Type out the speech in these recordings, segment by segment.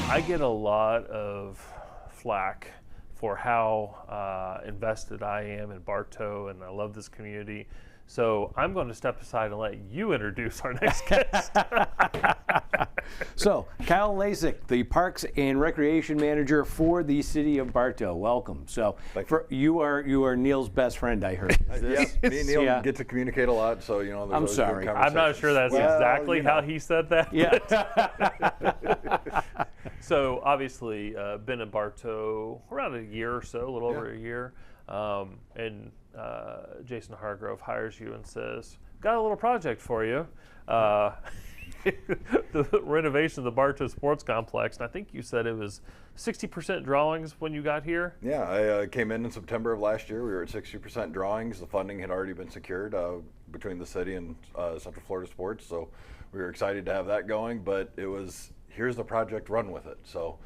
I get a lot of flack for how invested I am in Bartow, and I love this community. So I'm going to step aside and let you introduce our next guest. So, Kyle Lasek, the Parks and Recreation Manager for the City of Bartow. Welcome. So, you are Neal's best friend, I heard. Yes, me and Neal get to communicate a lot, so there's I'm sorry. good I'm not sure that's exactly how he said that. Yeah. So obviously, been in Bartow around a year or so, a little over a year, and Jason Hargrove hires you and says, "Got a little project for you." The renovation of the Bartow Sports Complex, and I think you said it was 60% drawings when you got here? Yeah, I came in September of last year. We were at 60% drawings. The funding had already been secured between the city and Central Florida Sports, so we were excited to have that going, but it was, here's the project, run with it. So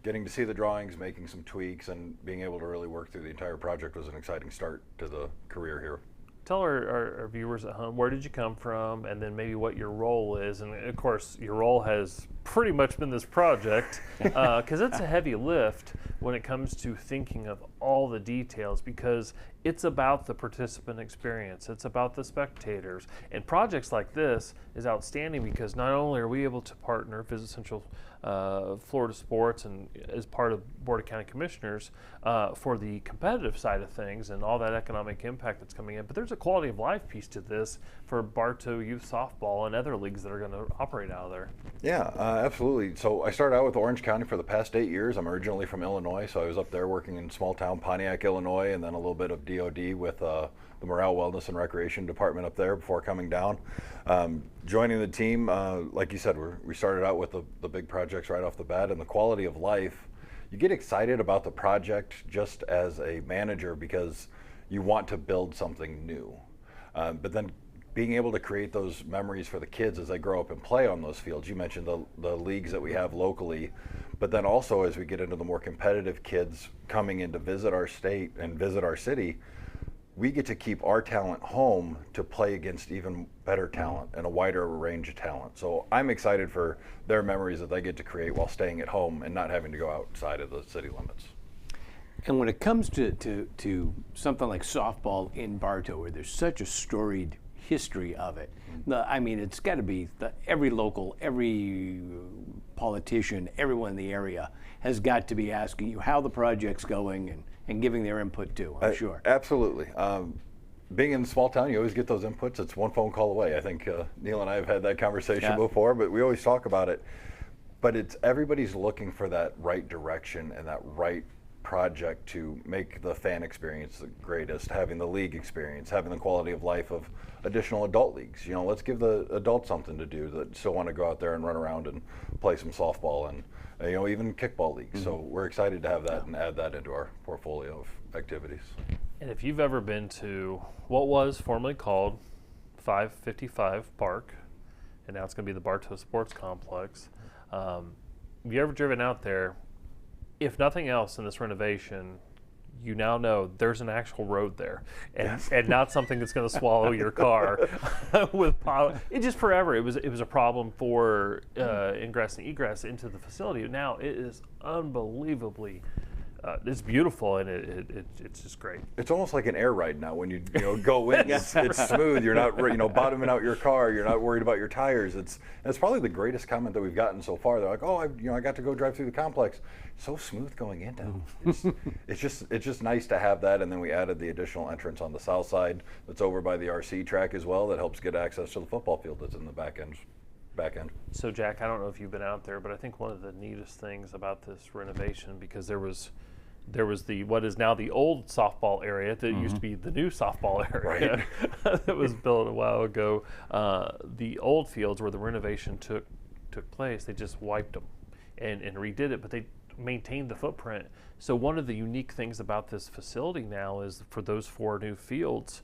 getting to see the drawings, making some tweaks, and being able to really work through the entire project was an exciting start to the career here. Tell our viewers at home, where did you come from, and then maybe what your role is. And of course, your role has pretty much been this project, because it's a heavy lift when it comes to thinking of all the details, because it's about the participant experience, it's about the spectators. And projects like this is outstanding because not only are we able to partner, Visit Central Florida Sports, and as part of Board of County Commissioners for the competitive side of things and all that economic impact that's coming in, but there's a quality of life piece to this for Bartow youth softball and other leagues that are going to operate out of there. Yeah, absolutely. So I started out with Orange County for the past 8 years. I'm originally from Illinois, so I was up there working in small town Pontiac, Illinois, and then a little bit of DOD with the Morale, Wellness, and Recreation Department up there before coming down. Joining the team, like you said, we started out with the big projects right off the bat, and the quality of life. You get excited about the project just as a manager because you want to build something new. But then being able to create those memories for the kids as they grow up and play on those fields. You mentioned the leagues that we have locally, but then also as we get into the more competitive kids coming in to visit our state and visit our city, we get to keep our talent home to play against even better talent and a wider range of talent. So I'm excited for their memories that they get to create while staying at home and not having to go outside of the city limits. And when it comes to something like softball in Bartow, where there's such a storied history of it, I mean, it's got to be every local, every politician, everyone in the area has got to be asking you how the project's going and giving their input too, I'm sure. Absolutely. Being in a small town, you always get those inputs. It's one phone call away. I think Neal and I have had that conversation before, but we always talk about it. But it's everybody's looking for that right direction and that right project to make the fan experience the greatest, having the league experience, having the quality of life of additional adult leagues. Let's give the adults something to do that still want to go out there and run around and play some softball and even kickball leagues. So we're excited to have that and add that into our portfolio of activities. And if you've ever been to what was formerly called 555 Park, and now it's going to be the Bartow Sports Complex, have you ever driven out there? If nothing else in this renovation, you now know there's an actual road there, and not something that's going to swallow your car with it just forever. It was a problem for ingress and egress into the facility. Now it is unbelievably. It's beautiful, and it's just great. It's almost like an air ride now. When you go in, it's smooth. You're not bottoming out your car. You're not worried about your tires. It's probably the greatest comment that we've gotten so far. They're like, oh, I got to go drive through the complex. So smooth going in now. It's just nice to have that. And then we added the additional entrance on the south side that's over by the RC track as well. That helps get access to the football field that's in the back end. So Jack, I don't know if you've been out there, but I think one of the neatest things about this renovation, because there was the what is now the old softball area that used to be the new softball area that was built a while ago. The old fields where the renovation took place, they just wiped them and redid it, but they maintained the footprint. So one of the unique things about this facility now is for those 4 new fields,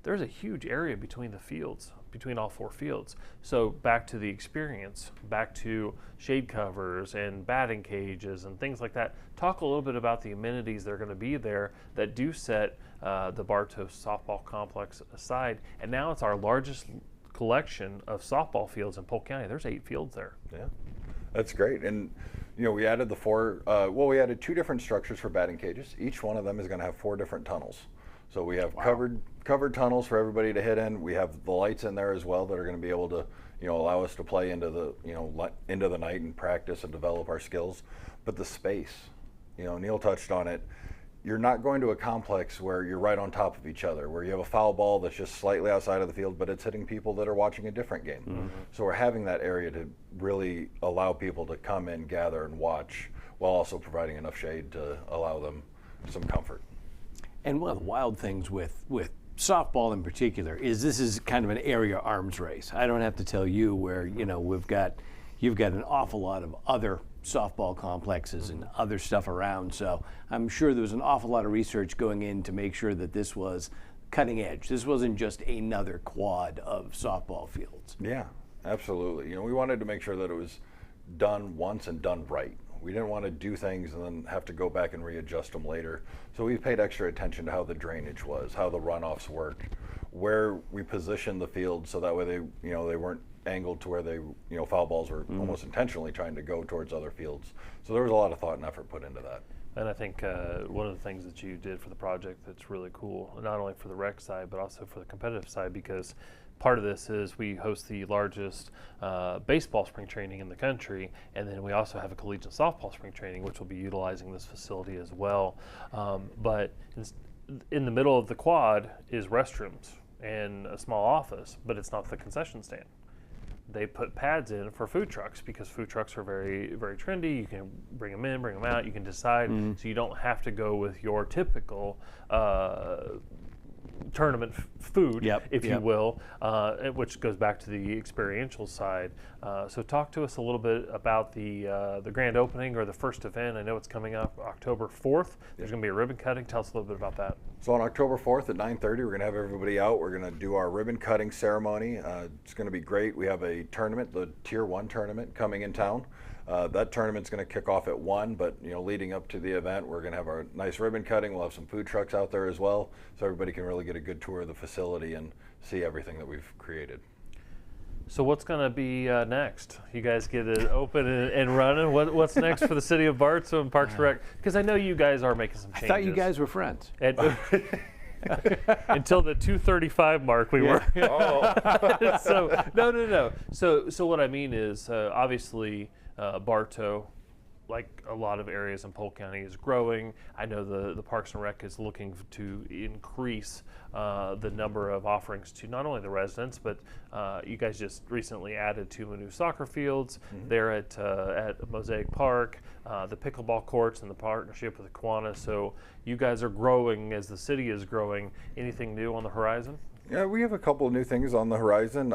there's a huge area between the fields, between all 4 fields. So back to the experience, back to shade covers and batting cages and things like that. Talk a little bit about the amenities that are going to be there that do set the Bartow softball complex aside. And now it's our largest collection of softball fields in Polk County. There's 8 fields there. Yeah. That's great. And we added we added 2 different structures for batting cages. Each one of them is going to have 4 different tunnels. So we have covered tunnels for everybody to hit in. We have the lights in there as well that are going to be able to allow us to play into the night and practice and develop our skills. But the space, Neal touched on it. You're not going to a complex where you're right on top of each other, where you have a foul ball that's just slightly outside of the field, but it's hitting people that are watching a different game. Mm-hmm. So we're having that area to really allow people to come in, gather, and watch, while also providing enough shade to allow them some comfort. And one of the wild things with softball in particular is this is kind of an area arms race. I don't have to tell you where you've got an awful lot of other softball complexes and other stuff around. So I'm sure there was an awful lot of research going in to make sure that this was cutting edge. This wasn't just another quad of softball fields. Yeah, absolutely. We wanted to make sure that it was done once and done right. We didn't want to do things and then have to go back and readjust them later. So we paid extra attention to how the drainage was, how the runoffs worked, where we positioned the field so that way they weren't angled to where they, foul balls were almost intentionally trying to go towards other fields. So there was a lot of thought and effort put into that. And I think one of the things that you did for the project that's really cool, not only for the rec side, but also for the competitive side, because part of this is we host the largest baseball spring training in the country, and then we also have a collegiate softball spring training, which will be utilizing this facility as well. But in the middle of the quad is restrooms and a small office, but it's not the concession stand. They put pads in for food trucks because food trucks are very, very trendy. You can bring them in, bring them out. You can decide, so you don't have to go with your typical tournament food, you will, which goes back to the experiential side. So talk to us a little bit about the grand opening or the first event. I know it's coming up October 4th. There's going to be a ribbon cutting. Tell us a little bit about that. So on October 4th at 9:30, we're going to have everybody out. We're going to do our ribbon cutting ceremony. It's going to be great. We have a tournament, the Tier 1 tournament, coming in town. That tournament's going to kick off at 1, but leading up to the event, we're going to have our nice ribbon cutting. We'll have some food trucks out there as well, so everybody can really get a good tour of the facility and see everything that we've created. So what's going to be next? You guys get it open and running. What's next for the City of Bartow and Parks and Rec? Because I know you guys are making some changes. I thought you guys were friends. Until the 2:35 mark, we were. So no. So what I mean is, obviously, Bartow, like a lot of areas in Polk County, is growing. I know the Parks and Rec is looking to increase the number of offerings to not only the residents, but you guys just recently added 2 new soccer fields there at Mosaic Park, the pickleball courts, and the partnership with Kiwanis. So you guys are growing as the city is growing. Anything new on the horizon? Yeah, we have a couple of new things on the horizon.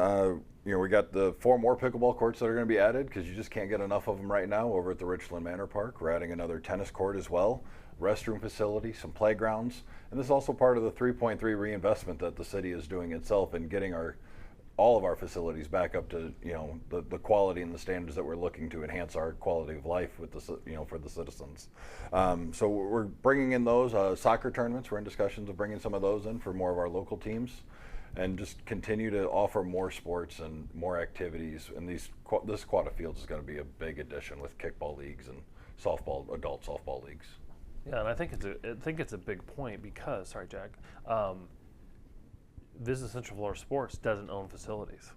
We got the 4 more pickleball courts that are going to be added because you just can't get enough of them right now over at the Richland Manor Park. We're adding another tennis court as well, restroom facility, some playgrounds, and this is also part of the 3.3 reinvestment that the city is doing itself in getting all of our facilities back up to the quality and the standards that we're looking to enhance our quality of life with for the citizens. So we're bringing in those soccer tournaments. We're in discussions of bringing some of those in for more of our local teams, and just continue to offer more sports and more activities. And this quad of fields is going to be a big addition with kickball leagues and adult softball leagues. Yeah, and I think it's a big point because, sorry, Jack, Visit Central Florida Sports doesn't own facilities.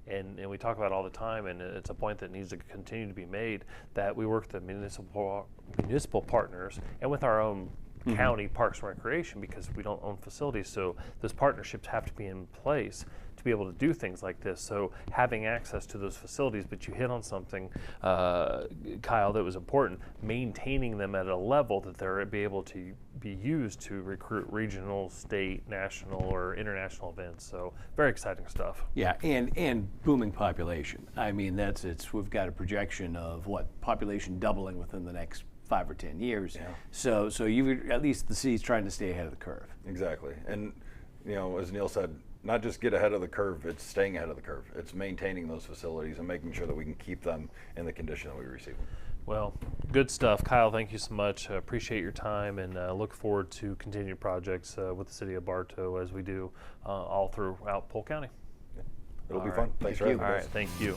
And we talk about it all the time, and it's a point that needs to continue to be made, that we work with the municipal partners and with our own county parks and recreation, because we don't own facilities. So those partnerships have to be in place to be able to do things like this. So having access to those facilities, but you hit on something, Kyle, that was important, maintaining them at a level that they're be able to be used to recruit regional, state, national, or international events. So very exciting stuff. Yeah, and booming population. I mean, we've got a projection of population doubling within the next 5 or 10 years. Yeah. So at least the city's trying to stay ahead of the curve. Exactly. And as Neal said, not just get ahead of the curve, it's staying ahead of the curve. It's maintaining those facilities and making sure that we can keep them in the condition that we receive them. Well, good stuff. Kyle, thank you so much. Appreciate your time, and look forward to continued projects with the City of Bartow as we do all throughout Polk County. Yeah. It'll be fun. Thanks for having us. All right, thank you.